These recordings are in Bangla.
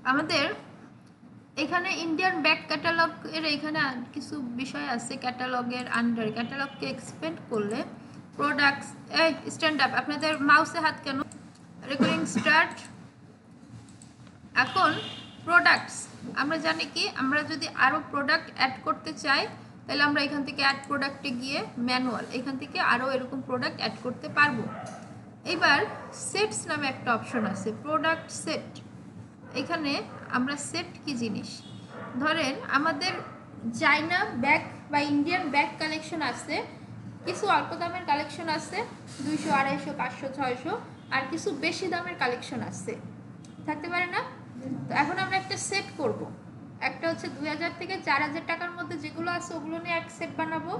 আমাদের এখানে ইন্ডিয়ান ব্যাক ক্যাটালগ এর এখানে কিছু বিষয় আছে ক্যাটালগের আন্ডারে। ক্যাটালগকে এক্সপেন্ড করলে প্রোডাক্টস, এই স্ট্যান্ড আপ, আপনাদের মাউসে হাত কেন? Recording start. এখন প্রোডাক্টস আমরা জানি কি, আমরা যদি আরও প্রোডাক্ট অ্যাড করতে চাই তাহলে আমরা এখান থেকে অ্যাড প্রোডাক্টে গিয়ে ম্যানুয়াল এখান থেকে আরও এরকম প্রোডাক্ট অ্যাড করতে পারবো। এবার সেটস নামে একটা অপশন আছে, প্রোডাক্ট সেট। এখানে আমরা সেট কি জিনিস, ধরেন আমাদের চাইনা ব্যাগ বা ইন্ডিয়ান ব্যাগ কালেকশন আছে, কিছু অল্প দামের কালেকশন আছে 200, 250, 500, 600, আর কিছু বেশি দামের কালেকশন আছে, থাকতে পারে না? তো এখন আমরা একটা সেট করব। একটা হচ্ছে 2000 থেকে 4000 টাকার মধ্যে যেগুলো আছে ওগুলো নিয়ে এক সেট বানাবো,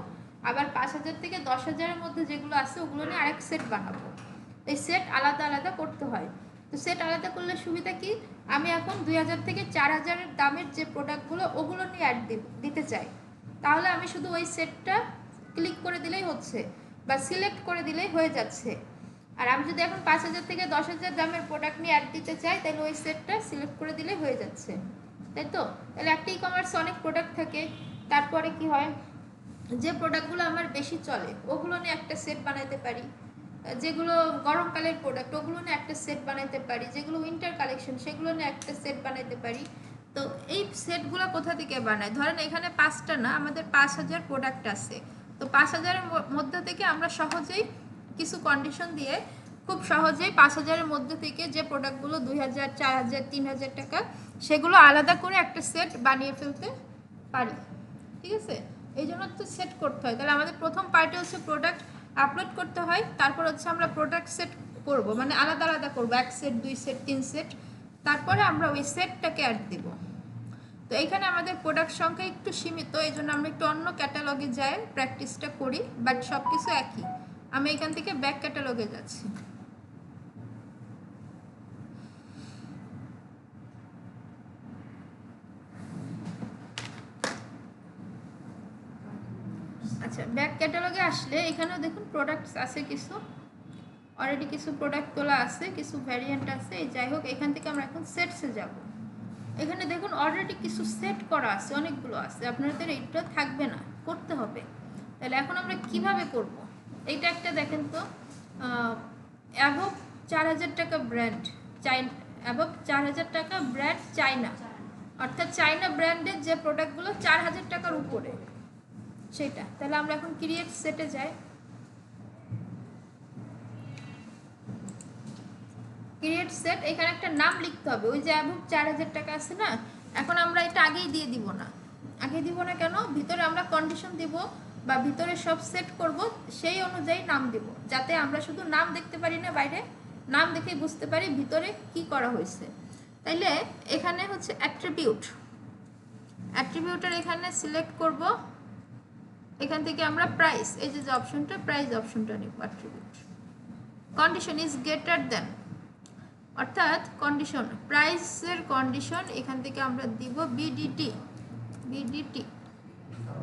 আবার 5000 থেকে 10,000-এর মধ্যে যেগুলো আছে ওগুলো নিয়ে আরেক সেট বানাবো। এই সেট আলাদা আলাদা করতে হয়। তো সেট আলাদা করলে সুবিধা কি, আমি এখন 2000 থেকে 4000-এর দামের যে প্রোডাক্টগুলো ওগুলো নিয়ে অ্যাড দিতে চাই, তাহলে আমি শুধু ওই সেটটা ক্লিক করে দিলেই হচ্ছে বা সিলেক্ট করে দিলেই হয়ে যাচ্ছে। আর আমি যদি এখন 5000 থেকে 10,000 দামের প্রোডাক্ট নিয়ে অ্যাড দিতে চাই তাহলে ওই সেটটা সিলেক্ট করে দিলে হয়ে যাচ্ছে, তাই তো? তাহলে একটা ই কমার্সে অনেক প্রোডাক্ট থাকে, তারপরে কি হয়, যে প্রোডাক্টগুলো আমার বেশি চলে ওগুলো নিয়ে একটা সেট বানাইতে পারি, যেগুলো গরমকালের প্রোডাক্ট ওগুলো নিয়ে একটা সেট বানাইতে পারি, যেগুলো উইন্টার কালেকশন সেগুলো নিয়ে একটা সেট বানাইতে পারি। তো এই সেটগুলো কোথা থেকে বানায়, ধরেন এখানে 5টা না, আমাদের 5000 প্রোডাক্ট আছে। তো 5000-এর মধ্যে থেকে আমরা সহজেই কিছু কন্ডিশন দিয়ে খুব সহজেই 5000-এর মধ্যে থেকে যে প্রোডাক্টগুলো 2000, 4000, 3000 টাকা সেগুলো আলাদা করে একটা সেট বানিয়ে ফেলতে পারি, ঠিক আছে? এই জন্য তো সেট করতে হয়। তাহলে আমাদের প্রথম পার্টে হচ্ছে প্রোডাক্ট আপলোড করতে হয়, তারপর হচ্ছে আমরা প্রোডাক্ট সেট করব, মানে আলাদা আলাদা করব, 1 সেট, 2 সেট, 3 সেট, তারপরে আমরা ওই সেটটাকে অ্যাড দেব। তো এইখানে আমাদের প্রোডাক্ট সংখ্যা একটু সীমিত, এই জন্য আমরা একটু অন্য ক্যাটালগে যাই প্র্যাকটিসটা করি, বাট সব কিছু একই। আমি এখান থেকে ব্যাক ক্যাটালগে যাচ্ছি। আচ্ছা, ব্যাক ক্যাটালগে আসলে এখানেও দেখুন প্রোডাক্টস আছে কিছু, অলরেডি কিছু প্রোডাক্ট তোলা আছে, কিছু ভ্যারিয়েন্ট আছে। যাই হোক, এখান থেকে আমরা এখন সেটসে যাব। এখানে দেখুন অলরেডি কিছু সেট করা আছে, অনেকগুলো আছে, আপনাদের এইটা থাকবে না, করতে হবে। তাহলে এখন আমরা কিভাবে করব, এইটা একটা দেখেন তো, অ্যাবভ 4000 টাকা ব্র্যান্ড, অ্যাবভ 4000 টাকা ব্র্যান্ড চায়না, অর্থাৎ চায়না ব্র্যান্ডের যে প্রোডাক্টগুলো 4000 টাকার উপরে সেটা। তাহলে আমরা এখন ক্রিয়েট সেটে যাই। ক্রিয়েট সেট, এখানে একটা নাম লিখতে হবে, ওই যে অ্যাবভ 4000 টাকা আছে না, এখন আমরা এটা আগেই দিয়ে দিব না। আগে দিব না কেন, ভিতরে আমরা কন্ডিশন দিব বা ভিতরে সব সেট করব, সেই অনুযায়ী নাম দিব, যাতে আমরা শুধু নাম দেখতে পারি না, বাইরে নাম দেখেই বুঝতে পারি ভিতরে কি করা হয়েছে। তাইলে এখানে হচ্ছে অ্যাট্রিবিউটের এখানে সিলেক্ট করব, এখান থেকে আমরা প্রাইস, এই যে অপশনটা প্রাইস অপশনটা নিব, attribute condition is greater than, অর্থাৎ কন্ডিশন প্রাইসের কন্ডিশন এখান থেকে আমরা দিব বিডিটি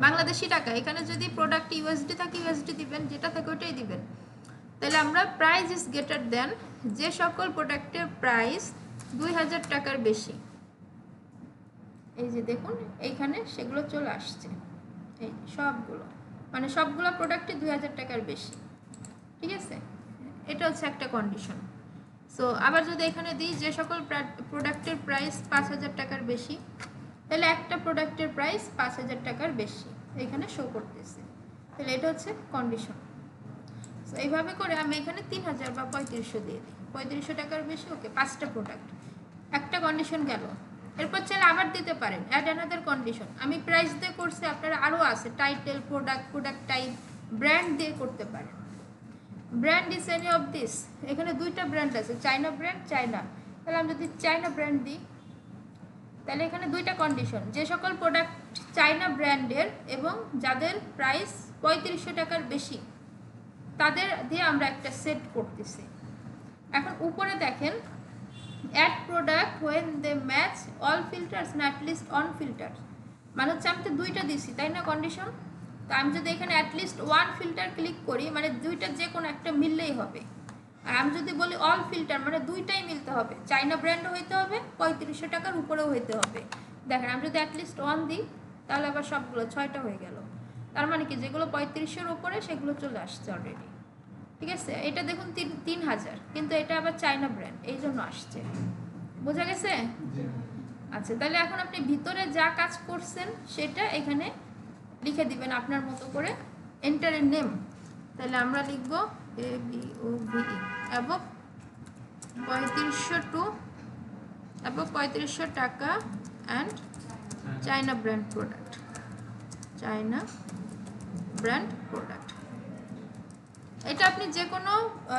বাংলাদেশি টাকা। এখানে যদি প্রোডাক্ট ইউএসডি থাকে ইউএসডি দিবেন, যেটা থাকে ওটাই দিবেন। তাহলে আমরা প্রাইস ইজ গ্রেটার দেন, যে সকল প্রোডাক্টের প্রাইস 2000 টাকার বেশি, এই যে দেখুন এইখানে সেগুলো চলে আসছে, এই সবগুলো, মানে সবগুলো প্রোডাক্টই 2000 টাকার বেশি, ঠিক আছে? এটা হচ্ছে একটা কন্ডিশন। সো আবার যদি এখানে দিই যে সকল প্রোডাক্টের প্রাইস 5000 টাকার বেশি, তাহলে একটা প্রোডাক্টের প্রাইস 5000 টাকার বেশি এখানে শো করতেছে, তাহলে এটা হচ্ছে কন্ডিশন। সো এইভাবে করে আমি এখানে 3000 বা 3500 দিয়ে দিই, 3500 টাকার বেশি, ওকে, 5টা প্রোডাক্ট, একটা কন্ডিশন গেল। এরপর চাইলে আবার দিতে পারেন অ্যাড অ্যানাদার কন্ডিশন, আমি প্রাইস দিয়ে করছি, আপনারা আরও আছে টাইটেল, প্রোডাক্ট টাইপ, ব্র্যান্ড দিয়ে করতে পারেন। Brand is any of this, এখানে 2টা ব্র্যান্ড আছে, চায়না ব্র্যান্ড, চায়না, তাহলে আমি যদি চায়না ব্র্যান্ড দিই তাহলে এখানে 2টা কন্ডিশন, যে সকল প্রোডাক্ট চায়না ব্র্যান্ডের এবং যাদের প্রাইস 3500 টাকার বেশি তাদের দিয়ে আমরা একটা সেট করতেছি। এখন উপরে দেখেন add product when they match all filters না অ্যাটলিস্ট অন ফিল্টার্স, মানে হচ্ছে আমি তো 2টা দিছি তাই না কন্ডিশন, তো আমি যদি এখানে অ্যাটলিস্ট 1 ফিল্টার ক্লিক করি মানে 2টার যে কোনো একটা মিললেই হবে। আর আমি যদি বলি অল ফিল্টার মানে দুইটাই মিলতে হবে, চাইনা ব্র্যান্ডও হইতে হবে, 3500 টাকার উপরেও হইতে হবে। দেখেন আমি যদি অ্যাটলিস্ট 1 দিই তাহলে আবার সবগুলো 6টা হয়ে গেল। তার মানে কি যেগুলো 3500-এর উপরে সেগুলো চলে আসছে অলরেডি। ঠিক আছে, এটা দেখুন 3000, কিন্তু এটা আবার চাইনা ব্র্যান্ড, এই জন্য আসছে। বোঝা গেছে? আচ্ছা, তাহলে এখন আপনি ভিতরে যা কাজ করছেন সেটা এখানে লিখে দিবেন আপনার মতো করে। এন্টারের নেম তাহলে আমরা লিখব ABOVE এবং 3500 টাকা and China brand product, China brand product. এটা আপনি যে কোনো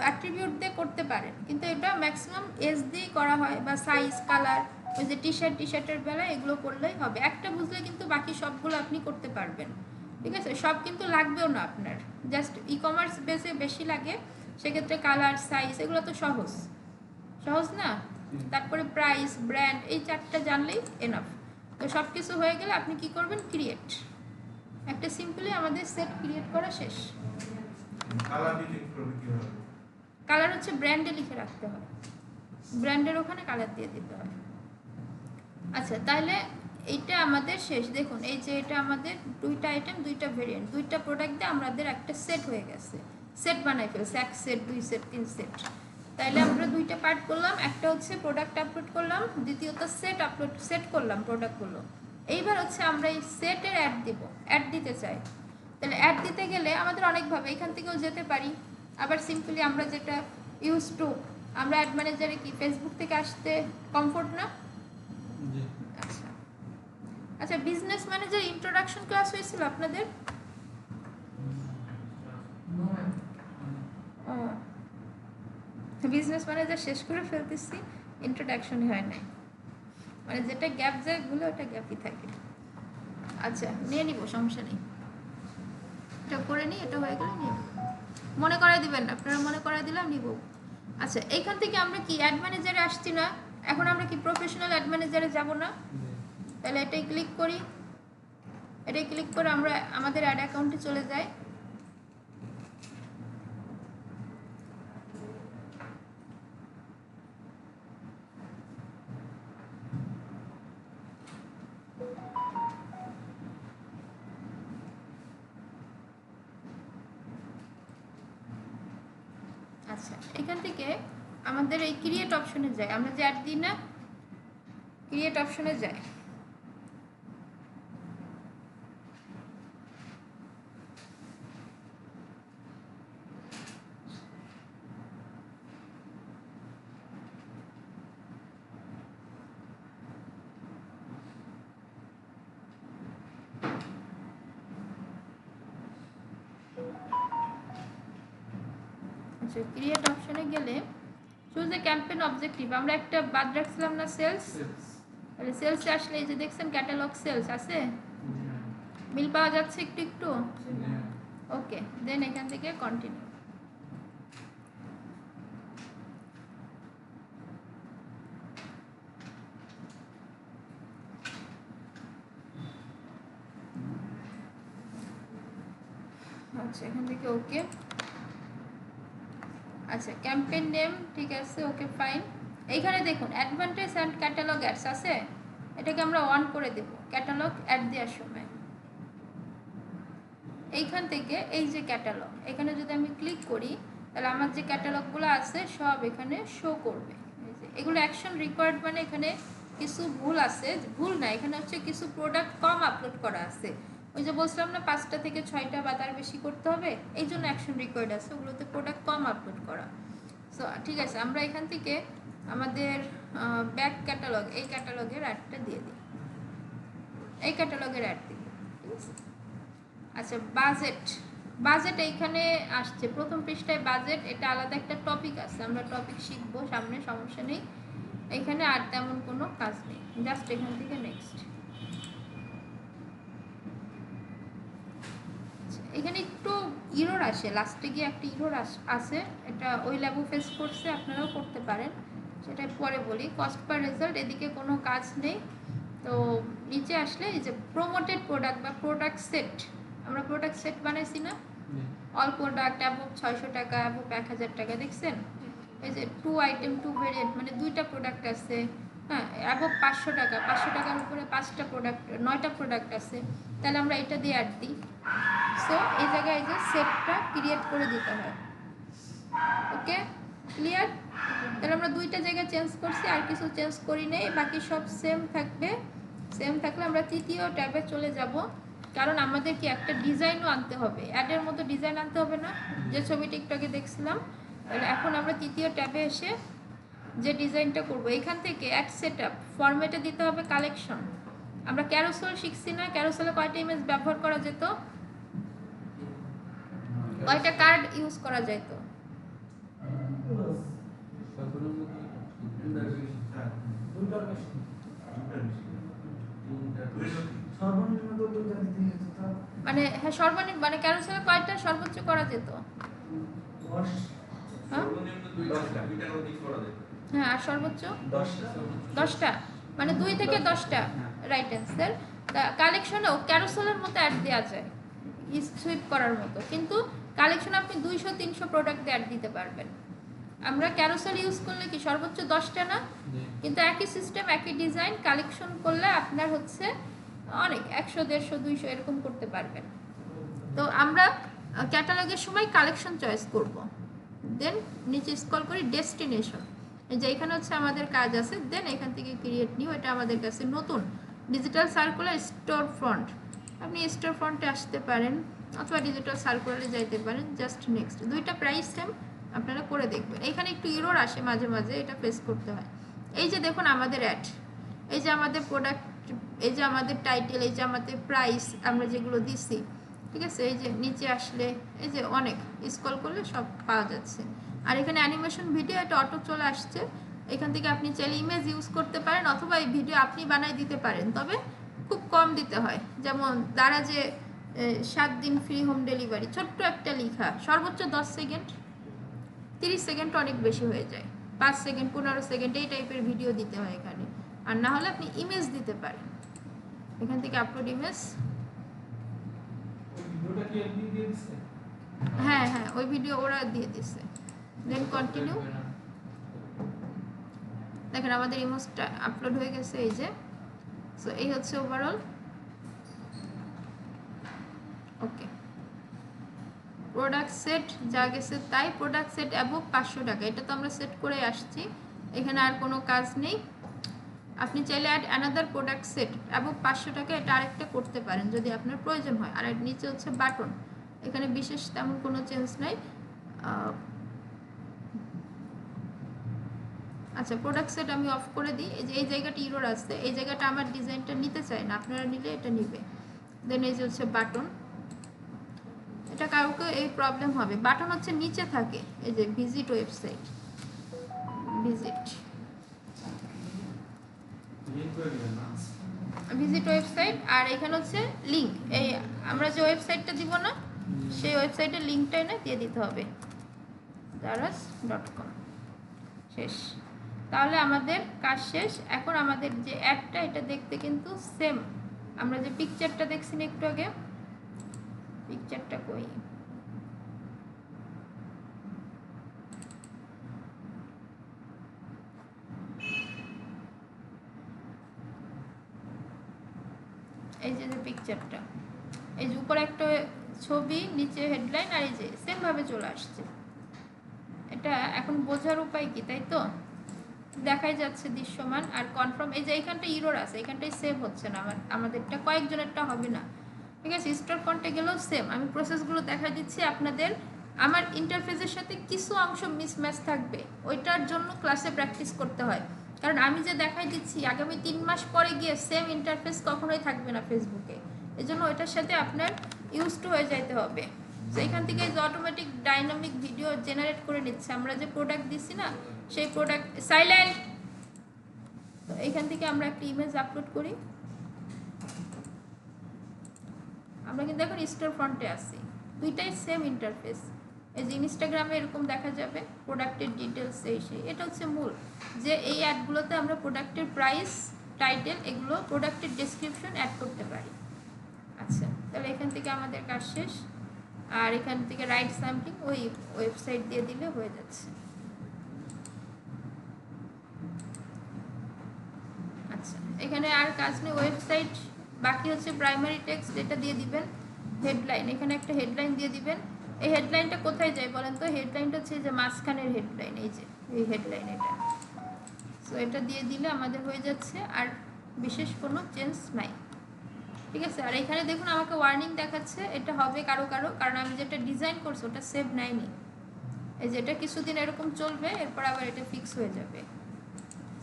অ্যাট্রিবিউট দিয়ে করতে পারেন, কিন্তু এটা ম্যাক্সিমাম এজ দিয়ে করা হয়, বা সাইজ, কালার, ওই যে টি শার্টের বেলায় এগুলো করলেই হবে। একটা বুঝলে কিন্তু বাকি সবগুলো আপনি করতে পারবেন। ঠিক আছে, সব কিন্তু লাগবেও না আপনার, জাস্ট ই কমার্স বেসে বেশি লাগে, সেক্ষেত্রে কালার, সাইজ এগুলো তো সহজ সহজ না। তারপরে প্রাইস, ব্র্যান্ড, এই 4টা জানলেই এনাফ। তো সব কিছু হয়ে গেলে আপনি কি করবেন, ক্রিয়েট, একটা সিম্পলি আমাদের সেট ক্রিয়েট করা শেষ। কালার হচ্ছে ব্র্যান্ডে লিখে রাখতে হয়, ব্র্যান্ডের ওখানে কালার দিয়ে দিতে হয়। আচ্ছা, তাহলে এইটা আমাদের শেষ। দেখুন এই যে এটা আমাদের 2টা আইটেম, 2টা ভেরিয়েন্ট, 2টা প্রোডাক্ট দিয়ে আমাদের একটা সেট হয়ে গেছে, সেট বানাই ফেলছে, 1 সেট, 2 সেট, 3 সেট। তাহলে আমরা 2টা পার্ট করলাম, একটা হচ্ছে প্রোডাক্ট আপলোড করলাম, দ্বিতীয়ত সেট করলাম প্রোডাক্টগুলো। এইবার হচ্ছে আমরা এই সেটের অ্যাড দিতে চাই। তাহলে অ্যাড দিতে গেলে আমাদের অনেকভাবে, এখান থেকেও যেতে পারি, আবার সিম্পলি আমরা যেটা ইউজ টু, আমরা অ্যাড ম্যানেজারে কি ফেসবুক থেকে আসতে কমফোর্ট না? আচ্ছা আচ্ছা, বিজনেস ম্যানেজার ইন্ট্রোডাকশন ক্লাস হয়েছিল আপনাদের? বিজনেস ম্যানেজার শেষ করে ফেলতেছি, ইন্ট্রোডাকশনই হয় নাই, মানে যেটা গ্যাপ যায় বলে ওটা গ্যাপই থাকে। আচ্ছা, নিয়ে নিব, সমস্যা নেই, এটা করে নিই, এটা হয়ে গেলে নিয়ে মনে করাই দিবেন, আপনারা মনে করাই দিলাম নিব। আচ্ছা, এইখান থেকে আমরা কি অ্যাড ম্যানেজারে আসছি না, এখন আমরা কি প্রফেশনাল অ্যাড ম্যানেজারে যাব না? তাহলে এটাই ক্লিক করি, এটাই ক্লিক করে আমরা আমাদের অ্যাড অ্যাকাউন্টে চলে যাই। আচ্ছা, এখান থেকে আমাদের এই ক্রিয়েট অপশনে যাই, আমরা যে অ্যাড দিই না, ক্রিয়েট অপশনে যাই। আচ্ছা, ক্রিয়েট অপশনে গেলে চুজ দ্য ক্যাম্পেইন অবজেক্টিভ, আমরা একটা বাদ রাখছিলাম না, সেলস। তাহলে সেলসে আসলে এই যে দেখছেন ক্যাটালগ সেলস আছে, মিল পাওয়া যাচ্ছে একটু একটু। ওকে, দেন এখান থেকে কন্টিনিউ। আচ্ছা, এখান থেকে ওকে। আচ্ছা, ক্যাম্পেইন নেম ঠিক আছে, ওকে ফাইন। এইখানে দেখুন অ্যাডভান্টেজ অ্যান্ড ক্যাটালগ অ্যাডস আছে, এটাকে আমরা অন করে দেব ক্যাটালগ অ্যাড দেওয়ার সময়। এইখান থেকে এই যে ক্যাটালগ, এখানে যদি আমি ক্লিক করি তাহলে আমার যে ক্যাটালগুলো আছে সব এখানে শো করবে। এগুলো অ্যাকশন রিকোয়ার্ড, মানে এখানে কিছু ভুল আছে, ভুল না, এখানে হচ্ছে কিছু প্রোডাক্ট কম আপলোড করা আছে। ওই যে বলছিলাম না 5টা থেকে 6টা বা তার বেশি করতে হবে, এই জন্য অ্যাকশন রিকোয়ার্ড আছে, ওগুলোতে প্রোডাক্ট কম আপলোড করা। সো ঠিক আছে, আমরা এখান থেকে আমাদের ব্যাক ক্যাটালগ, এই ক্যাটালগের অ্যাডটা দিয়ে দিই, এই ক্যাটালগের অ্যাড দিই। ঠিক আছে। আচ্ছা, বাজেট এইখানে আসছে প্রথম পৃষ্ঠায় বাজেট, এটা আলাদা একটা টপিক আছে, আমরা টপিক শিখবো সামনে, সমস্যা নেই। এখানে আর তেমন কোনো কাজ নেই, জাস্ট এখান থেকে নেক্সট। এখানে একটু ইরর আসে, লাস্টে গিয়ে একটা ইরর আসে, এটা ওই ল্যাবও ফেস করছে, আপনারাও করতে পারেন, সেটা পরে বলি। কস্ট পার রেজাল্ট, এদিকে কোনো কাজ নেই। তো নিচে আসলে এই যে প্রমোটেড প্রোডাক্ট বা প্রোডাক্ট সেট, আমরা প্রোডাক্ট সেট বানাইছি না, অল প্রোডাক্ট অ্যাবভ 600 টাকা, অ্যাবভ 1000 টাকা, দেখছেন? এই যে 2 আইটেম 2 ভেরিয়েন্ট, মানে 2টা প্রোডাক্ট আছে, হ্যাঁ, অ্যাবভ 500 টাকা, 500 টাকার উপরে 5টা প্রোডাক্ট, 9টা প্রোডাক্ট আছে, তাহলে আমরা এটা দিয়ে অ্যাড দিই। সো এই জায়গায় এই যে সেটটা ক্রিয়েট করে দিতে হয়। ওকে, ক্লিয়ার? তাহলে আমরা 2টা জায়গায় চেঞ্জ করছি, আর কিছু চেঞ্জ করি নেই, বাকি সব সেম থাকবে। সেম থাকলে আমরা তৃতীয় ট্যাবে চলে যাব, কারণ আমাদের কি একটা ডিজাইনও আনতে হবে, অ্যাডের মতো ডিজাইন আনতে হবে না, যে ছবিটা একটু আগে দেখছিলাম। তাহলে এখন আমরা তৃতীয় ট্যাবে এসে যে ডিজাইনটা করব, এখান থেকে অ্যাড সেটআপ ফরম্যাটে দিতে হবে কালেকশন। আমরা ক্যারোসেল শিখছি না, ক্যারোসেলে কয়টা ইমেজ ব্যবহার করা যেত, কয়টা কার্ড ইউজ করা যেত? মানে হ্যাঁ, সর্বনিম্ন মানে ক্যারোসেলে কয়টা সর্বোচ্চ করা যেত? হ্যাঁ, আর সর্বোচ্চ 10টা, মানে 2 থেকে 10টা। Right answer. কালেকশনেও ক্যারোসেলের মতো অ্যাড দেওয়া যায়, সুইপ করার মতো, কিন্তু কালেকশন আপনি 200-300 প্রোডাক্ট অ্যাড দিতে পারবেন। আমরা ক্যারোসেল ইউজ করলে কি সর্বোচ্চ 10টা না, কিন্তু একই সিস্টেম একই ডিজাইন কালেকশন করলে আপনার হচ্ছে অনেক 100-150-200 এরকম করতে পারবেন। তো আমরা ক্যাটালগের সময় কালেকশন চয়েস করব, দেন নিচে স্ক্রল করি ডেস্টিনেশন, যে এখানে হচ্ছে আমাদের কাজ আছে, দেন এখান থেকে ক্রিয়েট নিউ, এটা আমাদের কাছে নতুন ডিজিটাল সার্কুলার স্টোর ফ্রন্ট। আপনি স্টোর ফ্রন্টে আসতে পারেন অথবা ডিজিটাল সার্কুলারে যাইতে পারেন, জাস্ট নেক্সট। 2টা প্রাইস সেম, আপনারা করে দেখবেন। এখানে একটু ইরর আসে মাঝে মাঝে, এটা ফেস করতে হয়। এই যে দেখুন আমাদের অ্যাড, এই যে আমাদের প্রোডাক্ট, এই যে আমাদের টাইটেল, এই যে আমাদের প্রাইস আমরা যেগুলো দিচ্ছি, ঠিক আছে, এই যে নিচে আসলে এই যে অনেক স্ক্রল করলে সব পাওয়া যাচ্ছে। আর এখানে অ্যানিমেশন ভিডিও, এটা অটো চলে আসছে, এখান থেকে আপনি চাইলে ইমেজ ইউজ করতে পারেন অথবা এই ভিডিও আপনি বানাই দিতে পারেন, তবে খুব কম দিতে হয়। যেমন তারা যে 7 দিন ফ্রি হোম ডেলিভারি, ছোট্ট একটা লেখা, সর্বোচ্চ 10 সেকেন্ড, 30 সেকেন্ড অনেক বেশি হয়ে যায়, 5 সেকেন্ড 15 সেকেন্ড এই টাইপের ভিডিও দিতে হয় এখানে। আর না হলে আপনি ইমেজ দিতে পারেন, এখান থেকে আপলোড ইমেজ। হ্যাঁ হ্যাঁ, ওই ভিডিও ওরা দিয়ে দিচ্ছে। দেন কন্টিনিউ, দেখেন আমাদের ইমেজটা আপলোড হয়ে গেছে, এই যে। সো এই হচ্ছে ওভারঅল। ওকে, প্রোডাক্ট সেট যা গেছে তাই, প্রোডাক্ট সেট অ্যাবভ 500 টাকা, এটা তো আমরা সেট করে আসছি, এখানে আর কোনো কাজ নেই। আপনি চাইলে add another product set above 500 টাকা, এটা আরেকটা করতে পারেন যদি আপনার প্রয়োজন হয়। আর নিচে হচ্ছে বাটন, এখানে বিশেষ তেমন কোনো চেঞ্জ নাই। আচ্ছা, প্রোডাক্ট সেট আমি অফ করে দিই। এই যে এই জায়গাটা ইরর আসছে, এই জায়গাটা আমার ডিজাইনটা নিতে চাই না, আপনারা নিলে এটা নিবে। দেন এই যে হচ্ছে বাটন, এটা কাউকে এই প্রবলেম হবে, বাটন হচ্ছে নিচে থাকে, এই যে ভিজিট ওয়েবসাইট, ভিজিট ওয়েবসাইট, আর এখানে হচ্ছে লিঙ্ক, এই আমরা যে ওয়েবসাইটটা দিব না সেই ওয়েবসাইটের লিঙ্কটা এনে দিয়ে দিতে হবে, daraz.com। শেষ, তাহলে আমাদের কাজ শেষ। এখন আমাদের যে অ্যাডটা, এটা দেখতে কিন্তু সেম, আমরা যে পিকচারটা দেখছি না একটু আগে, পিকচারটা কই, এই যে পিকচারটা, এই যে উপরে একটা ছবি, নিচে হেডলাইন, আর এই যে সেম ভাবে চলে আসছে। এটা এখন বোঝার উপায় কি, তাই তো? দেখাই যাচ্ছে দৃশ্যমান আর কনফার্ম। এই যে এইখানটা ইরর আছে, এইখানটাই সেভ হচ্ছে না, আমাদেরটা কয়েকজনেরটা হবে না, ঠিক আছে। স্টোর ফ্রন্টে গেলেও সেম, আমি প্রসেসগুলো দেখাই দিচ্ছি আপনাদের। আমার ইন্টারফেসের সাথে কিছু অংশ মিসম্যাচ থাকবে, ওইটার জন্য ক্লাসে প্র্যাকটিস করতে হয়, কারণ আমি যে দেখাই দিচ্ছি আগামী 3 মাস পরে গিয়ে সেম ইন্টারফেস কখনোই থাকবে না ফেসবুকে, এই জন্য ওইটার সাথে আপনার ইউজ টু হয়ে যাইতে হবে। তো এখান থেকে যে অটোমেটিক ডাইনামিক ভিডিও জেনারেট করে নিচ্ছে, আমরা যে প্রোডাক্ট দিচ্ছি না সেই প্রোডাক্ট, সাইলেন্ট, তো এখান থেকে আমরা একটা ইমেজ আপলোড করি। আমরা কিন্তু এখন স্টোর ফ্রন্টে আছি, দুইটাই সেম ইন্টারফেস। এই যে ইনস্টাগ্রামে এরকম দেখা যাবে প্রোডাক্টের ডিটেলস, সেই এটা হচ্ছে মূল, যে এই অ্যাডগুলোতে আমরা প্রোডাক্টের প্রাইস, টাইটেল, এগুলো প্রোডাক্টের ডেসক্রিপশন অ্যাড করতে পারি। আচ্ছা, তাহলে এখান থেকে আমাদের কাজ শেষ। আর এখান থেকে রাইট স্যাম্পলিং ওই ওয়েবসাইট দিয়ে দিলে হয়ে যাচ্ছে। এখানে আর কাজ নেই, ওয়েবসাইট বাকি হচ্ছে প্রাইমারি টেক্সট, এটা দিয়ে দিবেন। হেডলাইন, এখানে একটা হেডলাইন দিয়ে দিবেন। এই হেডলাইনটা কোথায় যায় বলেন তো? হেডলাইনটা হচ্ছে যে মাঝখানের হেডলাইন, এই যে এই হেডলাইন, এটা। সো এটা দিয়ে দিলে আমাদের হয়ে যাচ্ছে, আর বিশেষ কোনো চেঞ্জ নাই, ঠিক আছে। আর এখানে দেখুন আমাকে ওয়ার্নিং দেখাচ্ছে, এটা হবে কারো কারো, কারণ আমি যেটা ডিজাইন করছি ওটা সেভ নাইনি। এই যে এটা কিছুদিন এরকম চলবে, এরপর আবার এটা ফিক্স হয়ে যাবে।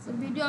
So video